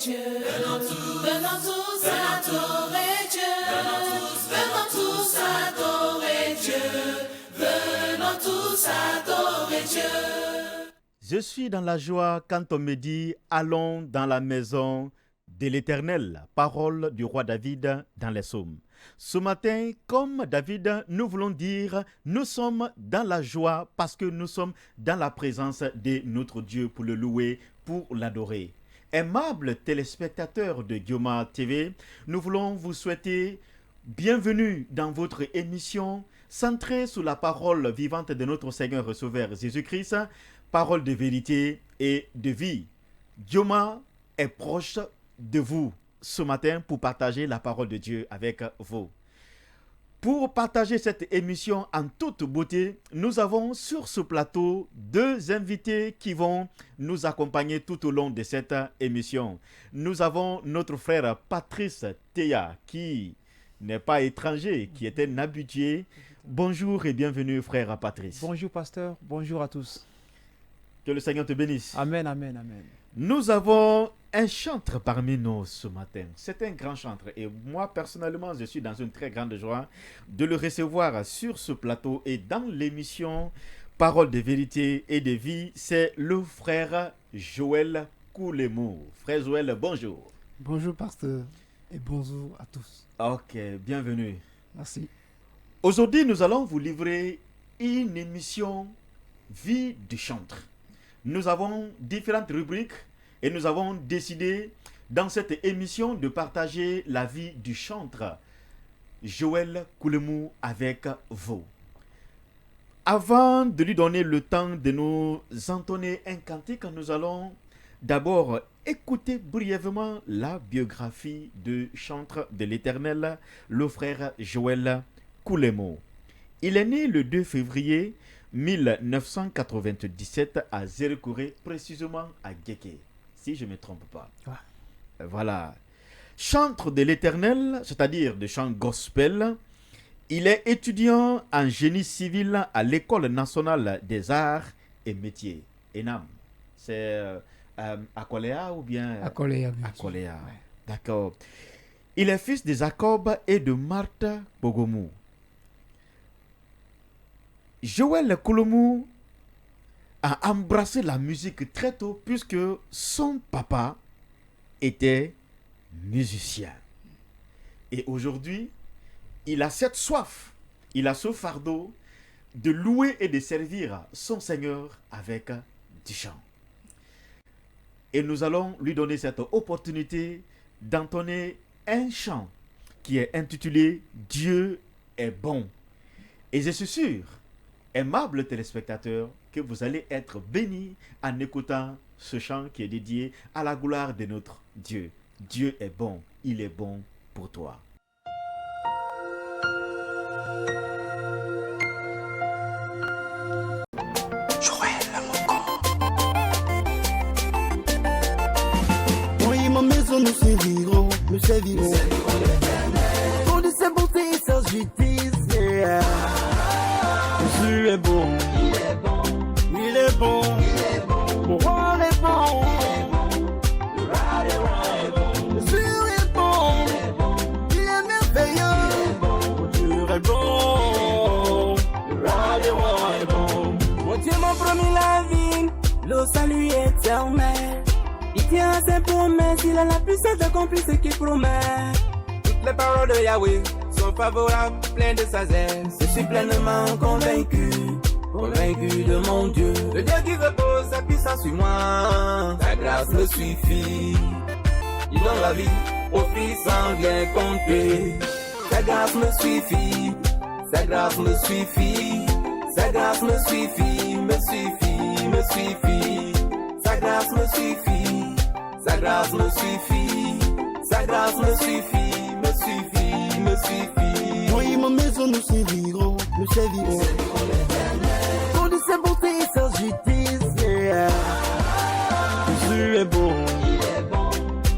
Dieu. Venons tous adorer Dieu. Venons tous adorer Dieu. Venons tous adorer Dieu. Je suis dans la joie quand on me dit « Allons dans la maison de l'Éternel », parole du roi David dans les psaumes. Ce matin, comme David, nous voulons dire « Nous sommes dans la joie parce que nous sommes dans la présence de notre Dieu pour le louer, pour l'adorer ». Aimables téléspectateurs de Guillaume TV, nous voulons vous souhaiter bienvenue dans votre émission centrée sur la parole vivante de notre Seigneur et Sauveur Jésus-Christ, parole de vérité et de vie. Guillaume est proche de vous ce matin pour partager la parole de Dieu avec vous. Pour partager cette émission en toute beauté, nous avons sur ce plateau deux invités qui vont nous accompagner tout au long de cette émission. Nous avons notre frère Patrice Théa qui n'est pas étranger, qui est un habitué. Bonjour et bienvenue frère Patrice. Bonjour pasteur, bonjour à tous. Que le Seigneur te bénisse. Amen, amen, amen. Nous avons un chantre parmi nous ce matin. C'est un grand chantre et moi personnellement je suis dans une très grande joie de le recevoir sur ce plateau et dans l'émission Parole de vérité et de vie. C'est le frère Joël Koulemou. Frère Joël, bonjour. Bonjour pasteur et bonjour à tous. Ok, bienvenue. Merci. Aujourd'hui nous allons vous livrer une émission Vie du chantre. Nous avons différentes rubriques et nous avons décidé dans cette émission de partager la vie du chantre Joël Koulemou avec vous. Avant de lui donner le temps de nous entonner un cantique, nous allons d'abord écouter brièvement la biographie du chantre de l'Éternel, le frère Joël Koulemou. Il est né le 2 février 1997 à Zérekouré, précisément à Guéké, si je ne me trompe pas. Ouais. Voilà. Chantre de l'Éternel, c'est-à-dire de chant gospel, il est étudiant en génie civil à l'École nationale des arts et métiers, ENAM. C'est à Koléa ou bien à Koléa. À Koléa. Ouais. D'accord. Il est fils de Jacob et de Marthe Bogomou. Joël Koulemou a embrassé la musique très tôt puisque son papa était musicien. Et aujourd'hui, il a cette soif, il a ce fardeau de louer et de servir son Seigneur avec du chant. Et nous allons lui donner cette opportunité d'entonner un chant qui est intitulé « Dieu est bon ». Et je suis sûr, aimables téléspectateurs, que vous allez être bénis en écoutant ce chant qui est dédié à la gloire de notre Dieu. Dieu est bon, il est bon pour toi. Joël, mon corps. Oui, ma maison, nous servirons l'éternel. Pour de sa bonté et sa justice, Dieu est bon, il est bon, il est bon, il est bon, mon roi est bon, le roi est bon, Dieu est bon, il est merveilleux, mon Dieu est bon, le roi est bon. Mon Dieu m'a promis la vie, le salut éternel. Il tient à ses promesses, il a la puissance d'accomplir ce qu'il promet. Toutes les paroles de Yahweh sont favorables, pleines de sagesse. Je suis pleinement convaincu de mon Dieu. Le Dieu qui repose sa puissance sur moi. Sa grâce me suffit. Il donne la vie aux fils sans rien compter. Sa grâce me suffit. Sa grâce me suffit. Sa grâce me suffit, me suffit, me suffit. Sa grâce me suffit. Sa grâce me suffit. Sa grâce me suffit, me suffit, me suffit. Oui, ma maison, nous servirons l'éternel. Pour de sa bonté et sa justice, Dieu est bon, il est bon,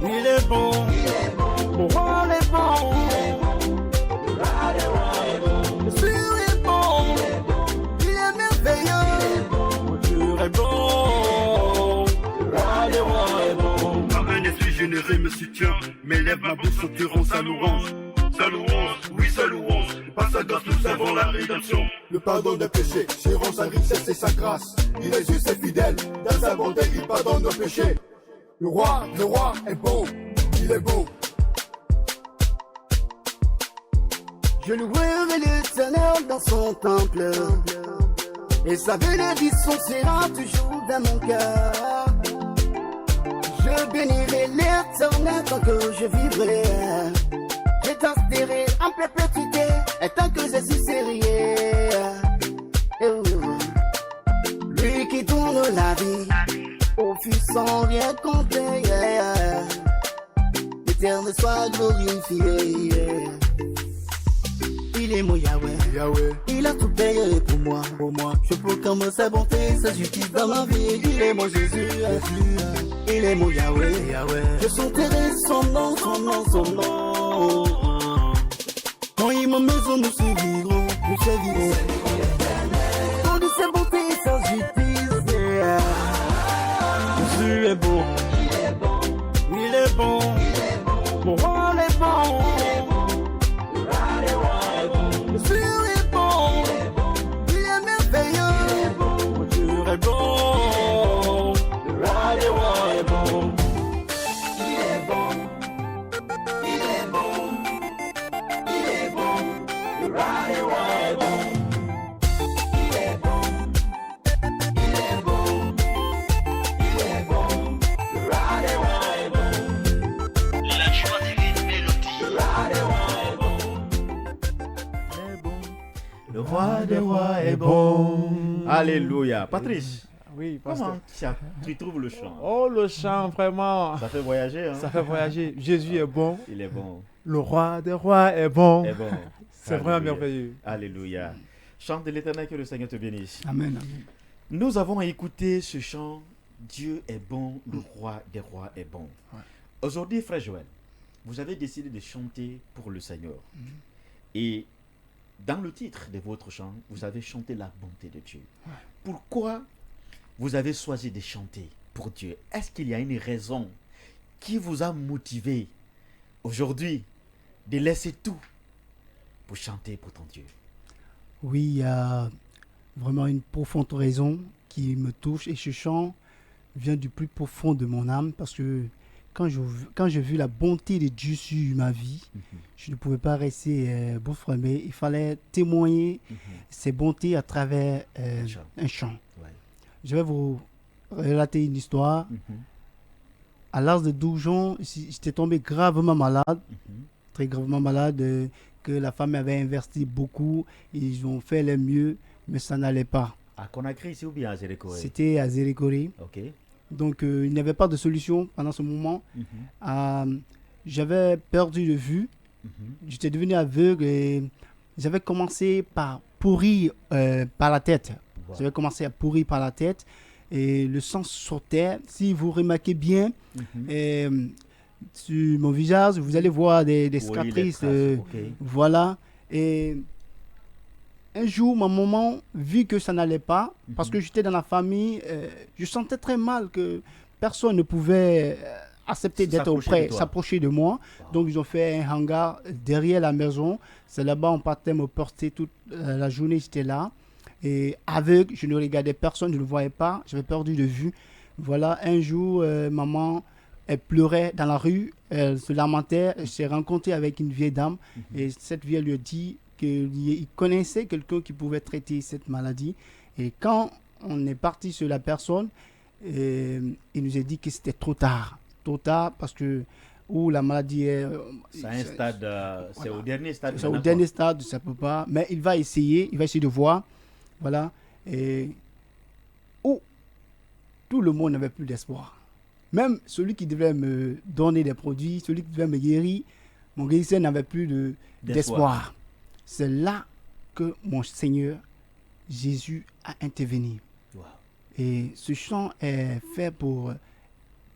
il est bon, il est bon, mon roi est bon, le roi est bon, Dieu est bon, il est merveilleux, mon Dieu est bon, le roi est bon. Comme un esprit, je vénéré me soutient. Mes lèvres, ma bouche sentiront sa louange. Sa louange, oui sa louange. Par sa grâce nous avons la rédemption. Le pardon des péchés, gérons sa richesse et sa grâce. Il est juste et fidèle, dans sa bonté il pardonne nos péchés. Le roi est beau, il est beau. Je louerai l'Éternel dans son temple, et sa bénédiction sera toujours dans mon cœur. Je bénirai l'Éternel tant que je vivrai. Je t'inspirerai en perpétuité, et tant que je suis sérieux. Lui qui tourne la vie, au fils sans rien compter. L'Éternel soit glorifié. Il est mon Yahweh, il a tout payé pour moi, Je proclame sa bonté, sa justice dans ma vie. Il est mon Jésus, il est mon Yahweh, Je chanterai son nom, Quand il ma maison, nous servirons, Pour de sa bonté, sa justice, Jésus est beau, il est bon, mon roi est bon. Jésus est bon, il est merveilleux, Mon Dieu est bon, le roi des rois est bon. Il est bon, il est bon, il est bon, le roi des rois est bon. Il est bon, il est bon, il est bon, le roi des rois est bon. La joie divine mélodie, Le roi des rois est bon. Le roi des rois est bon. Alléluia. Patrice, Oui, pasteur. comment tu trouves le chant? Oh, le chant, vraiment. Ça fait voyager, hein? Ça fait voyager. Jésus est bon. Il est bon. Le roi des rois est bon. Est bon. C'est vraiment Alléluia. merveilleux. Alléluia. Chante de l'Éternel, que le Seigneur te bénisse. Amen, amen. Nous avons écouté ce chant. Dieu est bon, le roi des rois est bon. Ouais. Aujourd'hui, frère Joël, vous avez décidé de chanter pour le Seigneur. Et dans le titre de votre chant, vous avez chanté la bonté de Dieu. Ouais. Pourquoi vous avez choisi de chanter pour Dieu? Est-ce qu'il y a une raison qui vous a motivé aujourd'hui de laisser tout pour chanter pour ton Dieu? Oui, il y a vraiment une profonde raison qui me touche et ce chant vient du plus profond de mon âme parce que quand j'ai vu la bonté de Dieu sur ma vie, je ne pouvais pas rester bouche fermée. Il fallait témoigner ses bontés à travers un chant. Ouais. Je vais vous relater une histoire. À l'âge de 12 ans, j'étais tombé gravement malade, très gravement malade, que la femme avait investi beaucoup. Ils ont fait le mieux, mais ça n'allait pas. À Conakry ici ou bien à Zérékoré? C'était à Zérékoré. Ok. Donc, il n'y avait pas de solution pendant ce moment. J'avais perdu de vue. J'étais devenu aveugle et j'avais commencé par pourrir par la tête. Wow. J'avais commencé à pourrir par la tête et le sang sortait. Si vous remarquez bien, sur mon visage, vous allez voir des Oui, cicatrices. les traces, ok. Voilà. Et un jour, ma maman, vu que ça n'allait pas, parce que j'étais dans la famille, je sentais très mal que personne ne pouvait accepter d'être S'approcher auprès, de toi. s'approcher de moi. Wow. Donc, ils ont fait un hangar derrière la maison. C'est là-bas, on partait me porter toute la journée, j'étais là. Et aveugle, je ne regardais personne, je ne le voyais pas, j'avais perdu de vue. Voilà, un jour, maman, elle pleurait dans la rue, elle se lamentait, elle s'est rencontrée avec une vieille dame. Et cette vieille lui a dit qu'il connaissait quelqu'un qui pouvait traiter cette maladie. Et quand on est parti sur la personne, il nous a dit que c'était trop tard. Trop tard parce que où la maladie est... C'est un stade, c'est voilà. au dernier stade. C'est au maintenant, dernier quoi. stade, ça peut pas. Mais il va essayer de voir. Voilà. Et où tout le monde n'avait plus d'espoir. Même celui qui devait me donner des produits, celui qui devait me guérir, mon guérisseur n'avait plus d'espoir. C'est là que mon Seigneur Jésus a intervenu. Wow. Et ce chant est fait pour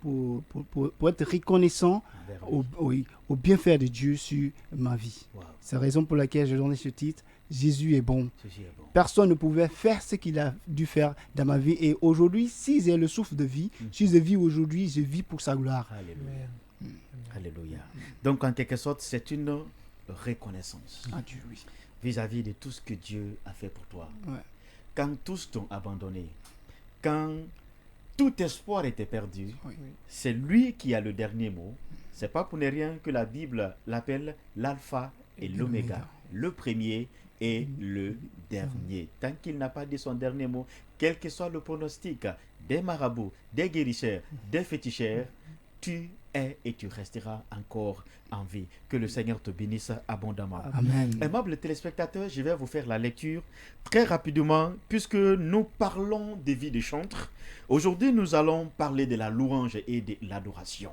être reconnaissant Envers lui. au bienfait de Dieu sur ma vie. Wow. C'est la raison pour laquelle j'ai donné ce titre. Jésus est bon. Ceci est bon. Personne ne pouvait faire ce qu'il a dû faire dans ma vie. Et aujourd'hui, si j'ai le souffle de vie, si je vis aujourd'hui, je vis pour sa gloire. Alléluia. Alléluia. Donc, en quelque sorte, c'est une reconnaissance À Dieu, oui. vis-à-vis de tout ce que Dieu a fait pour toi. Ouais. Quand tous t'ont abandonné, quand tout espoir était perdu, Oui. c'est lui qui a le dernier mot. C'est pas pour ne rien que la Bible l'appelle l'alpha et l'oméga, le premier et le dernier. Tant qu'il n'a pas dit son dernier mot, quel que soit le pronostic des marabouts, des guérisseurs, des féticheurs, tu es et tu resteras encore en vie. Que le Seigneur te bénisse abondamment. Amen. Aimables téléspectateurs, je vais vous faire la lecture très rapidement puisque nous parlons des vies des chantres. Aujourd'hui, nous allons parler de la louange et de l'adoration.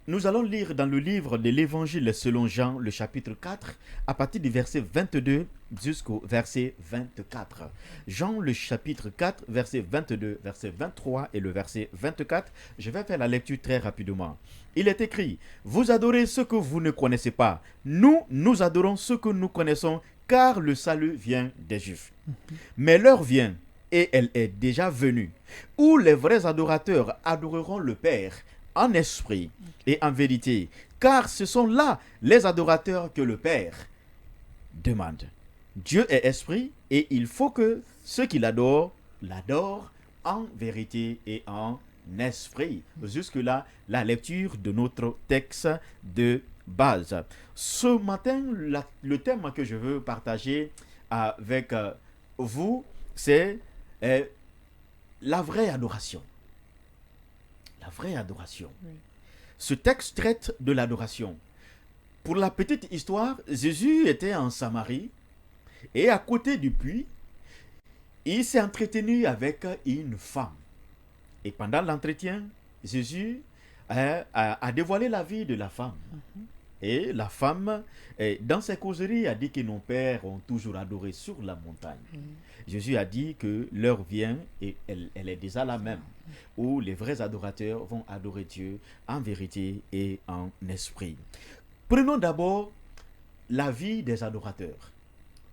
Nous allons lire dans le livre de l'Évangile selon Jean, le chapitre 4, à partir du verset 22 jusqu'au verset 24. Jean, le chapitre 4, verset 22, verset 23 et le verset 24. Je vais faire la lecture très rapidement. Il est écrit, « Vous adorez ce que vous ne connaissez pas. Nous, nous adorons ce que nous connaissons, car le salut vient des Juifs. Mais l'heure vient, et elle est déjà venue, où les vrais adorateurs adoreront le Père en esprit et en vérité, car ce sont là les adorateurs que le Père demande. Dieu est esprit et il faut que ceux qui l'adorent en vérité et en esprit. Jusque-là, la lecture de notre texte de base. Ce matin, le thème que je veux partager avec vous, c'est la vraie adoration. La vraie adoration. Oui. Ce texte traite de l'adoration. Pour la petite histoire, Jésus était en Samarie et à côté du puits, il s'est entretenu avec une femme. Et pendant l'entretien, Jésus a dévoilé la vie de la femme. Et la femme, dans ses causeries, a dit que nos pères ont toujours adoré sur la montagne. Jésus a dit que l'heure vient, et elle est déjà là même, où les vrais adorateurs vont adorer Dieu en vérité et en esprit. Prenons d'abord la vie des adorateurs.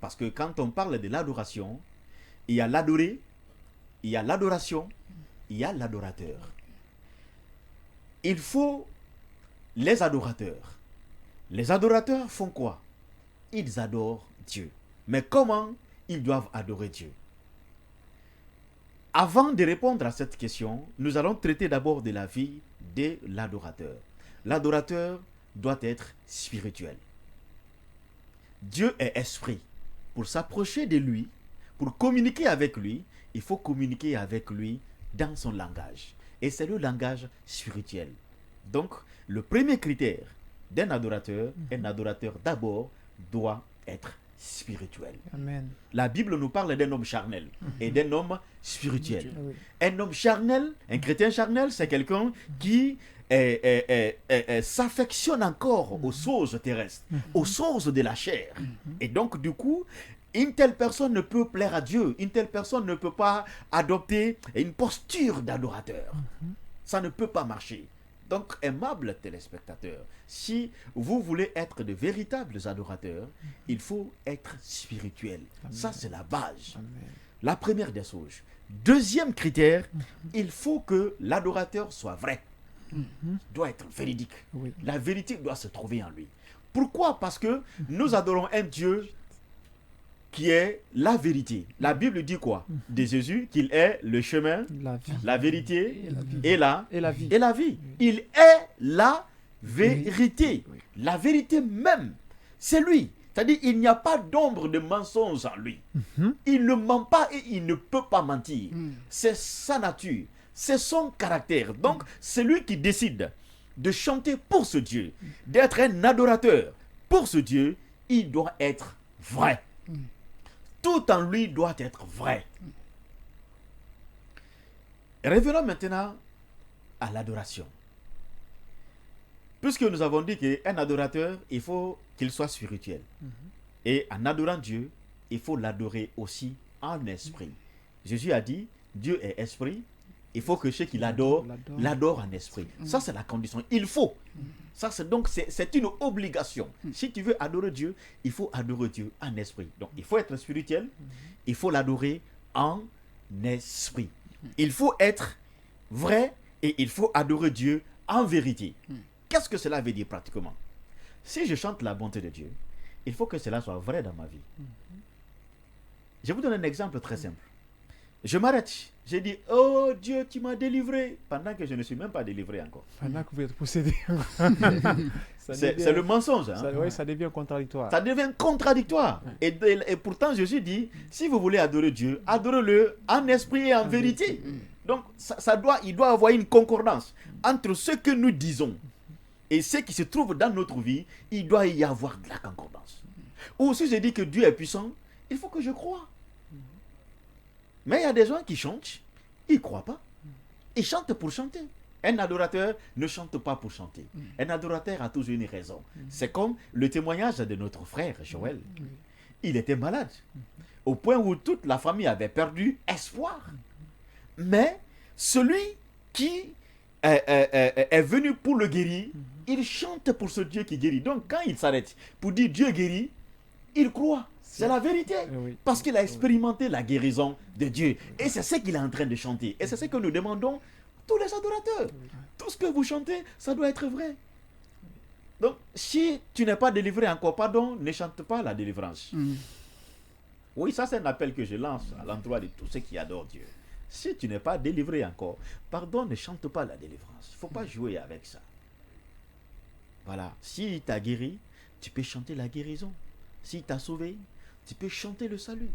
Parce que quand on parle de l'adoration, il y a l'adoré, il y a l'adoration, il y a l'adorateur. Il faut les adorateurs. Les adorateurs font quoi? Ils adorent Dieu. Mais comment ils doivent adorer Dieu? Avant de répondre à cette question, nous allons traiter d'abord de la vie de l'adorateur. L'adorateur doit être spirituel. Dieu est esprit. Pour s'approcher de lui, pour communiquer avec lui, il faut communiquer avec lui dans son langage. Et c'est le langage spirituel. Donc, le premier critère d'un adorateur, un adorateur d'abord doit être spirituel. Amen. La Bible nous parle d'un homme charnel et d'un homme spirituel. Oui. Un homme charnel, un chrétien charnel, c'est quelqu'un qui s'affectionne encore aux choses terrestres, aux choses de la chair. Et donc, du coup, une telle personne ne peut plaire à Dieu. Une telle personne ne peut pas adopter une posture d'adorateur. Ça ne peut pas marcher. Donc, aimables téléspectateurs, si vous voulez être de véritables adorateurs, il faut être spirituel. Ça, c'est la base. Amen. La première des choses. Deuxième critère, il faut que l'adorateur soit vrai. Doit être véridique. Oui. La vérité doit se trouver en lui. Pourquoi? Parce que nous adorons un Dieu qui est la vérité. La Bible dit quoi de Jésus? Qu'il est le chemin, La vie. la vérité Et la vie. et la Et la vie. et la vie. Il est la vérité. Oui. La vérité même, c'est lui. C'est-à-dire, il n'y a pas d'ombre de mensonge en lui. Il ne ment pas et il ne peut pas mentir. C'est sa nature, c'est son caractère. Donc, c'est lui qui décide de chanter pour ce Dieu, d'être un adorateur pour ce Dieu. Il doit être vrai. Tout en lui doit être vrai. Revenons maintenant à l'adoration. Puisque nous avons dit qu'un adorateur, il faut qu'il soit spirituel. Et en adorant Dieu, il faut l'adorer aussi en esprit. Jésus a dit, Dieu est esprit, il faut que ceux qui l'adorent, l'adorent en esprit. Ça, c'est la condition. Il faut. Ça, c'est une obligation. Si tu veux adorer Dieu, il faut adorer Dieu en esprit. Donc, il faut être spirituel, il faut l'adorer en esprit. Il faut être vrai et il faut adorer Dieu en vérité. Qu'est-ce que cela veut dire pratiquement? Si je chante la bonté de Dieu, il faut que cela soit vrai dans ma vie. Je vous donne un exemple très simple. Je m'arrête. J'ai dit, oh Dieu, tu m'as délivré, pendant que je ne suis même pas délivré encore. Pendant que vous êtes possédé. C'est le mensonge. Hein? Oui, ça devient contradictoire. Ça devient contradictoire. Et pourtant, Jésus dit, si vous voulez adorer Dieu, adorez-le en esprit et en vérité. Donc, il doit avoir une concordance entre ce que nous disons et ce qui se trouve dans notre vie. Il doit y avoir de la concordance. Ou si je dis que Dieu est puissant, il faut que je croie. Mais il y a des gens qui chantent, ils ne croient pas. Ils chantent pour chanter. Un adorateur ne chante pas pour chanter. Un adorateur a toujours une raison. C'est comme le témoignage de notre frère Joël. Il était malade, au point où toute la famille avait perdu espoir. Mais celui qui est venu pour le guérir, il chante pour ce Dieu qui guérit. Donc quand il s'arrête pour dire Dieu guérit, il croit. C'est la vérité. Parce qu'il a expérimenté la guérison de Dieu. Et c'est ce qu'il est en train de chanter. Et c'est ce que nous demandons tous les adorateurs. Tout ce que vous chantez, ça doit être vrai. Donc, si tu n'es pas délivré encore, pardon, ne chante pas la délivrance. Oui, ça c'est un appel que je lance à l'endroit de tous ceux qui adorent Dieu. Si tu n'es pas délivré encore, pardon, ne chante pas la délivrance. Il ne faut pas jouer avec ça. Voilà. S'il t'a guéri, tu peux chanter la guérison. S'il t'a sauvé, tu peux chanter le salut.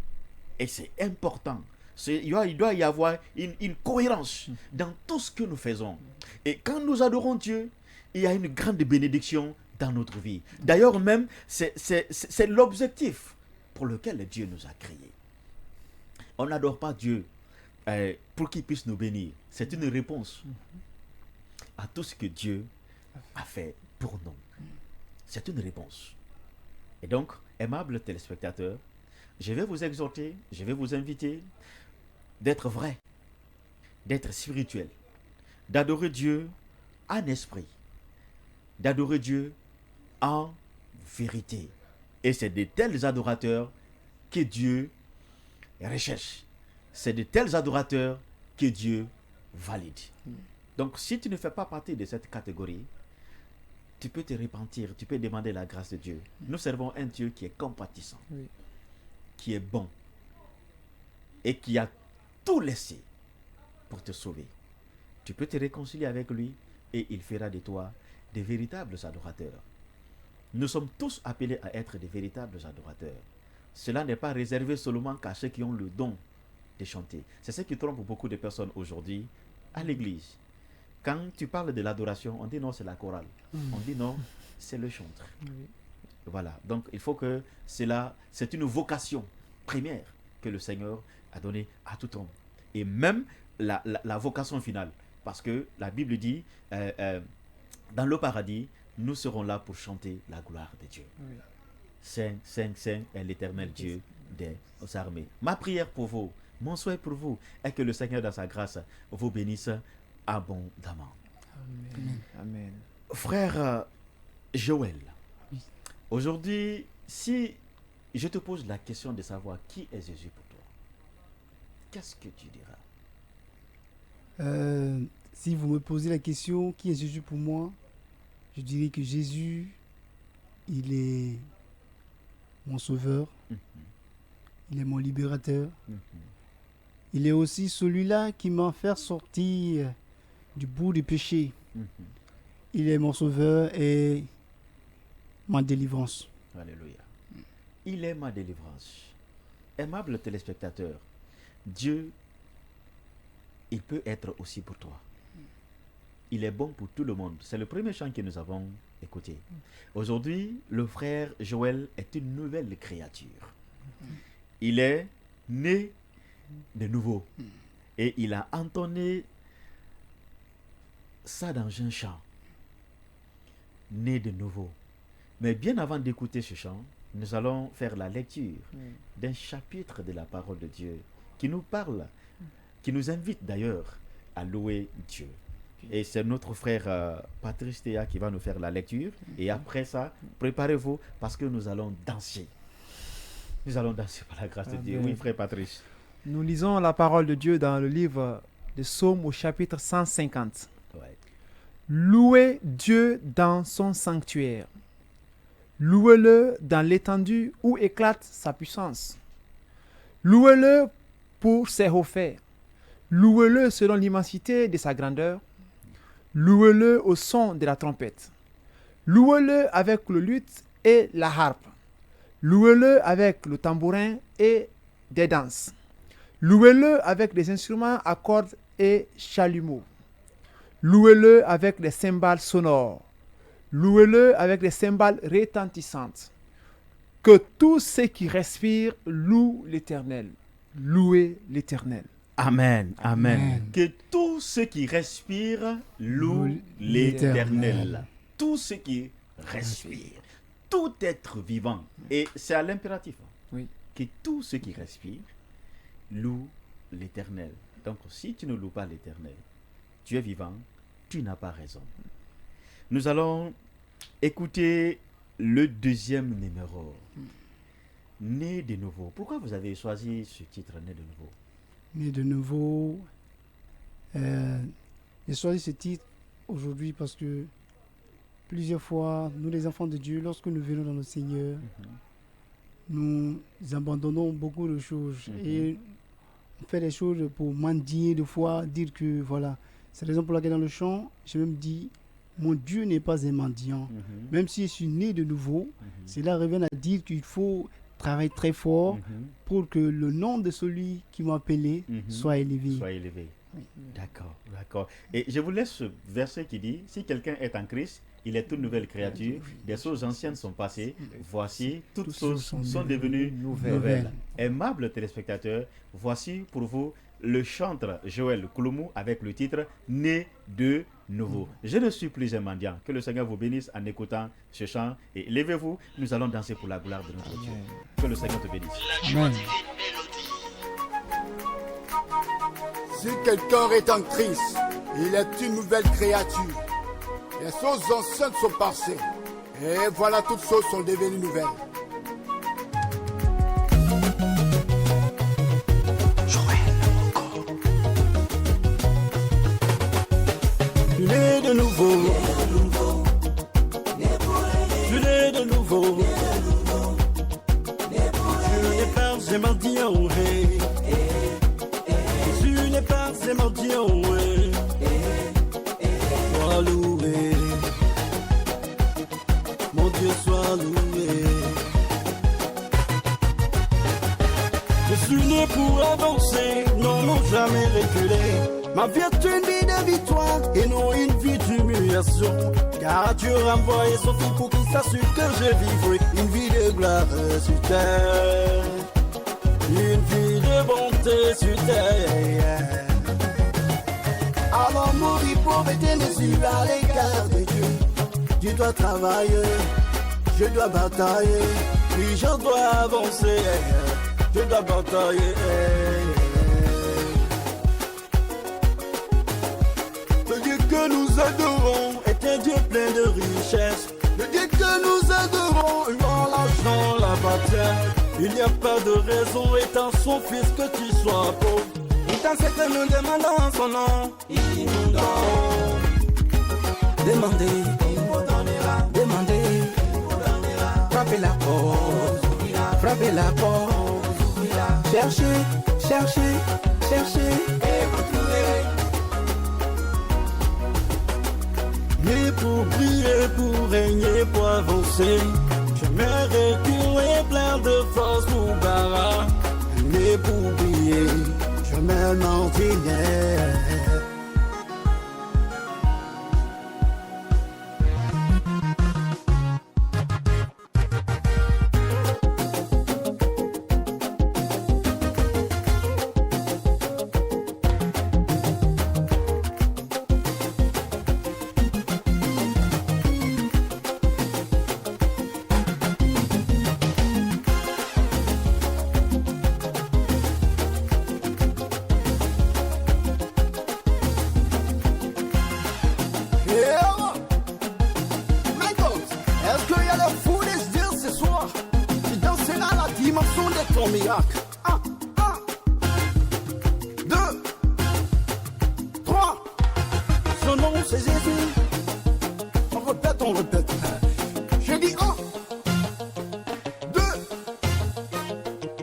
Et c'est important. Il doit y avoir une cohérence dans tout ce que nous faisons. Et quand nous adorons Dieu, il y a une grande bénédiction dans notre vie. D'ailleurs même, c'est l'objectif pour lequel Dieu nous a créés. On n'adore pas Dieu pour qu'il puisse nous bénir. C'est une réponse à tout ce que Dieu a fait pour nous. C'est une réponse. Et donc, aimables téléspectateurs, je vais vous exhorter, je vais vous inviter d'être vrai, d'être spirituel, d'adorer Dieu en esprit, d'adorer Dieu en vérité. Et c'est de tels adorateurs que Dieu recherche. C'est de tels adorateurs que Dieu valide. Donc, si tu ne fais pas partie de cette catégorie, tu peux te repentir, tu peux demander la grâce de Dieu. Nous servons un Dieu qui est compatissant, qui est bon et qui a tout laissé pour te sauver. Tu peux te réconcilier avec lui et il fera de toi des véritables adorateurs. Nous sommes tous appelés à être des véritables adorateurs. Cela n'est pas réservé seulement qu'à ceux qui ont le don de chanter. C'est ce qui trompe beaucoup de personnes aujourd'hui à l'église. Quand tu parles de l'adoration, on dit non, c'est la chorale. On dit non, c'est le chanteur. Voilà. Donc, il faut que c'est une vocation première que le Seigneur a donnée à tout homme. Et même la vocation finale. Parce que la Bible dit, dans le paradis, nous serons là pour chanter la gloire de Dieu. Saint, Saint, Saint est l'Éternel Dieu des armées. Ma prière pour vous, mon souhait pour vous, est que le Seigneur, dans sa grâce, vous bénisse abondamment. Amen. Frère Joël, aujourd'hui, si je te pose la question de savoir qui est Jésus pour toi, qu'est-ce que tu diras? Si vous me posez la question, qui est Jésus pour moi, je dirais que Jésus, il est mon sauveur, il est mon libérateur, il est aussi celui-là qui m'a fait sortir du bout du péché. Il est mon sauveur et ma délivrance. Alléluia. Il est ma délivrance. Aimable téléspectateur, Dieu, il peut être aussi pour toi. Il est bon pour tout le monde. C'est le premier chant que nous avons écouté. Aujourd'hui, le frère Joël est une nouvelle créature. Il est né de nouveau. Et il a entonné ça dans un chant. Né de nouveau. Mais bien avant d'écouter ce chant, nous allons faire la lecture d'un chapitre de la parole de Dieu qui nous parle, qui nous invite d'ailleurs à louer Dieu. Et c'est notre frère Patrice Théa qui va nous faire la lecture. Et après ça, préparez-vous parce que nous allons danser. Nous allons danser par la grâce de Dieu. Oui, frère Patrice. Nous lisons la parole de Dieu dans le livre de Psaumes au chapitre 150. Ouais. Louez Dieu dans son sanctuaire. Louez-le dans l'étendue où éclate sa puissance. Louez-le pour ses hauts faits. Louez-le selon l'immensité de sa grandeur. Louez-le au son de la trompette. Louez-le avec le luth et la harpe. Louez-le avec le tambourin et des danses. Louez-le avec des instruments à cordes et chalumeaux. Louez-le avec des cymbales sonores. Louez-le avec des cymbales retentissantes. Que tous ceux qui respirent louent l'Éternel. Louez l'Éternel. Amen, amen. Amen. Que tous ceux qui respirent louent Louent l'Éternel. l'Éternel. Tous ceux qui respirent. Tout être vivant. Et c'est à l'impératif. Oui. Que tous ceux qui respirent louent l'Éternel. Donc si tu ne loues pas l'Éternel, tu es vivant, tu n'as pas raison. Nous allons écouter le deuxième numéro. Né de nouveau. Pourquoi vous avez choisi ce titre, Né de nouveau? Mais de nouveau, j'ai choisi ce titre aujourd'hui parce que plusieurs fois, nous les enfants de Dieu, lorsque nous venons dans le Seigneur, nous abandonnons beaucoup de choses et on fait des choses pour mendier, de fois dire que voilà. C'est la raison pour laquelle dans le chant, j'ai même dit, mon Dieu n'est pas un mendiant. Même si je suis né de nouveau, cela revient à dire qu'il faut travailler très fort pour que le nom de celui qui m'a appelé soit élevé. Soit élevé. D'accord, d'accord. Et je vous laisse ce verset qui dit, si quelqu'un est en Christ, il est toute nouvelle créature, des choses anciennes sont passées, voici, toutes choses sont devenues nouvelles. Aimables téléspectateurs, voici pour vous le chanteur Joël Kouloumou avec le titre Né de nouveau. Je ne suis plus un mendiant. Que le Seigneur vous bénisse en écoutant ce chant. Et levez-vous, nous allons danser pour la gloire de notre Dieu. Que le Seigneur te bénisse. Amen. Si quelqu'un est en Christ, il est une nouvelle créature. Les choses anciennes sont passées. Et voilà, toutes choses sont devenues nouvelles. Tu es de nouveau. Tu es de nouveau. Tu n'es pas un mendiant. Tu n'es pas un mendiant. Sois loué. Mon Dieu, sois loué. Je suis né pour avancer, non, non, jamais reculer. Ma vie est une vie de victoire et non une vie d'humiliation. Car Dieu a envoyé son fils pour qu'il s'assure que je vivrai une vie de gloire sur terre. Une vie de bonté sur terre. Alors mourir pauvreté ne suis à l'égard de Dieu. Tu dois travailler, je dois batailler. Puis je dois avancer, je dois batailler. Le Dieu que nous adorons est un Dieu plein de richesses. Le Dieu que nous adorons, dans l'argent l'appartient. Il n'y a pas de raison étant son fils que tu sois pauvre. Pourtant c'est que nous demandons son nom. Il nous donne. Demandez, il vous donnera. Demandez, il vous donnera. Frappez la porte, frappez la porte. Cherchez, cherchez, cherchez et vous trouverez. Né pour briller, pour régner, pour avancer. Je me reculer plein de force pour barra. Né pour briller, je me mentirais. on répète. Je dis 1, 2,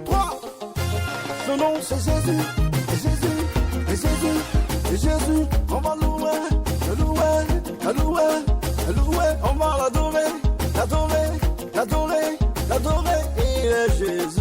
3. Son nom c'est Jésus, Jésus, Jésus, Jésus. On va louer, louer, louer, louer. On va l'adorer, l'adorer, l'adorer, l'adorer. Il est Jésus.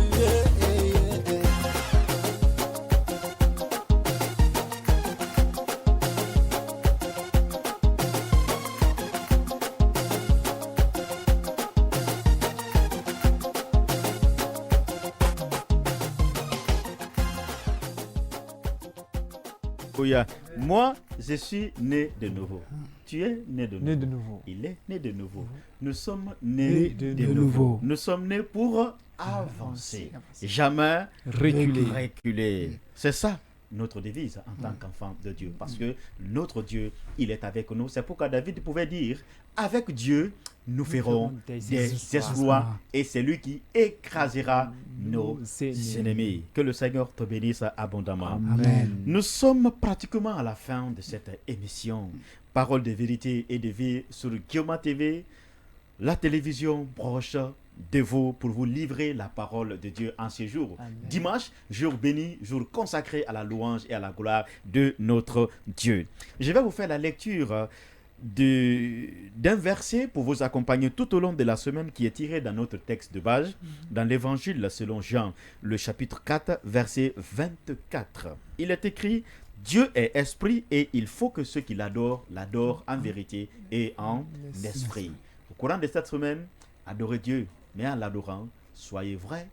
Alléluia. Moi, je suis né de nouveau. Tu es né de nouveau. Né de nouveau. Il est né de nouveau. Nous sommes nés de nouveau. nouveau. Nous sommes nés pour avancer. Jamais reculer. C'est ça notre devise en tant qu'enfant de Dieu. Parce que notre Dieu, il est avec nous. C'est pourquoi David pouvait dire, avec Dieu, nous ferons des exploits. Et c'est lui qui écrasera nos ennemis. Que le Seigneur te bénisse abondamment. Amen. Nous sommes pratiquement à la fin de cette émission. Parole de vérité et de vie sur Guillaume TV, la télévision proche de vous pour vous livrer la parole de Dieu en ce jour. Amen. Dimanche, jour béni, jour consacré à la louange et à la gloire de notre Dieu. Je vais vous faire la lecture d'un verset pour vous accompagner tout au long de la semaine qui est tiré dans notre texte de base, dans l'évangile selon Jean, le chapitre 4, verset 24. Il est écrit, Dieu est esprit et il faut que ceux qui l'adorent, l'adorent en vérité et en esprit. Au courant de cette semaine, adorez Dieu, mais en l'adorant, soyez vrai,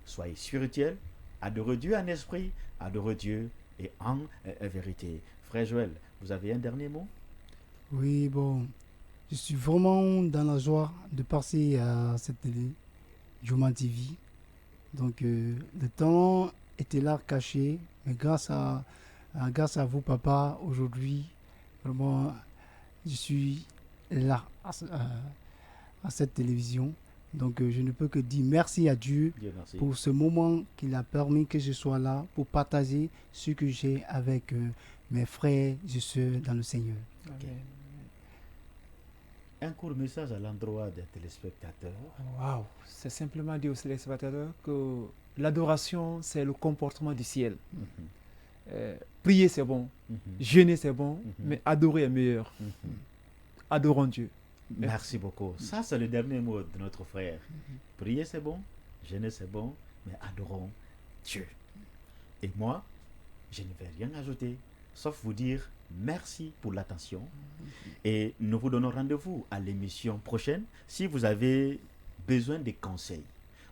soyez spirituel, adorez Dieu en esprit, adorez Dieu et en vérité. Frère Joël, vous avez un dernier mot? Oui, bon, je suis vraiment dans la joie de passer à cette télé, Juma TV. Donc, le temps était là caché, mais grâce à vous, papa, aujourd'hui, vraiment, je suis là à cette télévision. Donc, je ne peux que dire merci à Dieu Dieu merci. pour ce moment qu'il a permis que je sois là pour partager ce que j'ai avec mes frères et sœurs dans le Seigneur. Amen. Un court message à l'endroit des téléspectateurs. Waouh, c'est simplement dire aux téléspectateurs que l'adoration, c'est le comportement du ciel. Prier, c'est bon. Jeûner, c'est bon. Mais adorer est meilleur. Adorons Dieu. Merci beaucoup. Ça, c'est le dernier mot de notre frère. Prier, c'est bon. Jeûner, c'est bon. Mais adorons Dieu. Et moi, je ne vais rien ajouter, sauf vous dire merci pour l'attention. Et nous vous donnons rendez-vous à l'émission prochaine. Si vous avez besoin de conseils,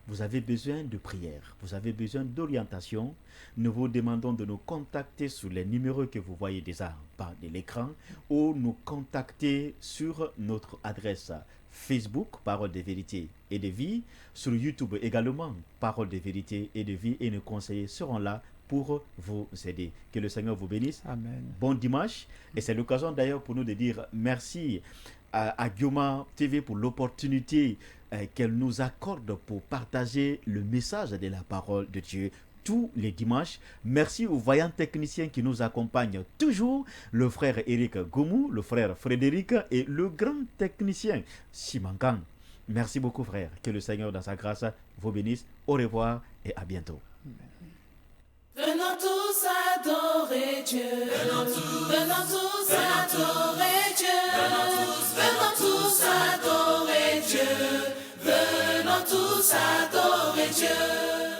vous avez besoin de prières, vous avez besoin d'orientation, nous vous demandons de nous contacter sur les numéros que vous voyez déjà par de l'écran ou nous contacter sur notre adresse Facebook, Parole de vérité et de vie, sur YouTube également, Parole de vérité et de vie, et nos conseillers seront là pour vous aider. Que le Seigneur vous bénisse. Amen. Bon dimanche. Et c'est l'occasion d'ailleurs pour nous de dire merci à Guillaume TV pour l'opportunité qu'elle nous accorde pour partager le message de la parole de Dieu tous les dimanches. Merci aux voyants techniciens qui nous accompagnent toujours, le frère Eric Goumou, le frère Frédéric et le grand technicien Simankan. Merci beaucoup frère. Que le Seigneur dans sa grâce vous bénisse. Au revoir et à bientôt. Venons tous adorer Dieu. Venons tous adorer Dieu. Venons tous adorer Dieu. Venons tous adorer Dieu.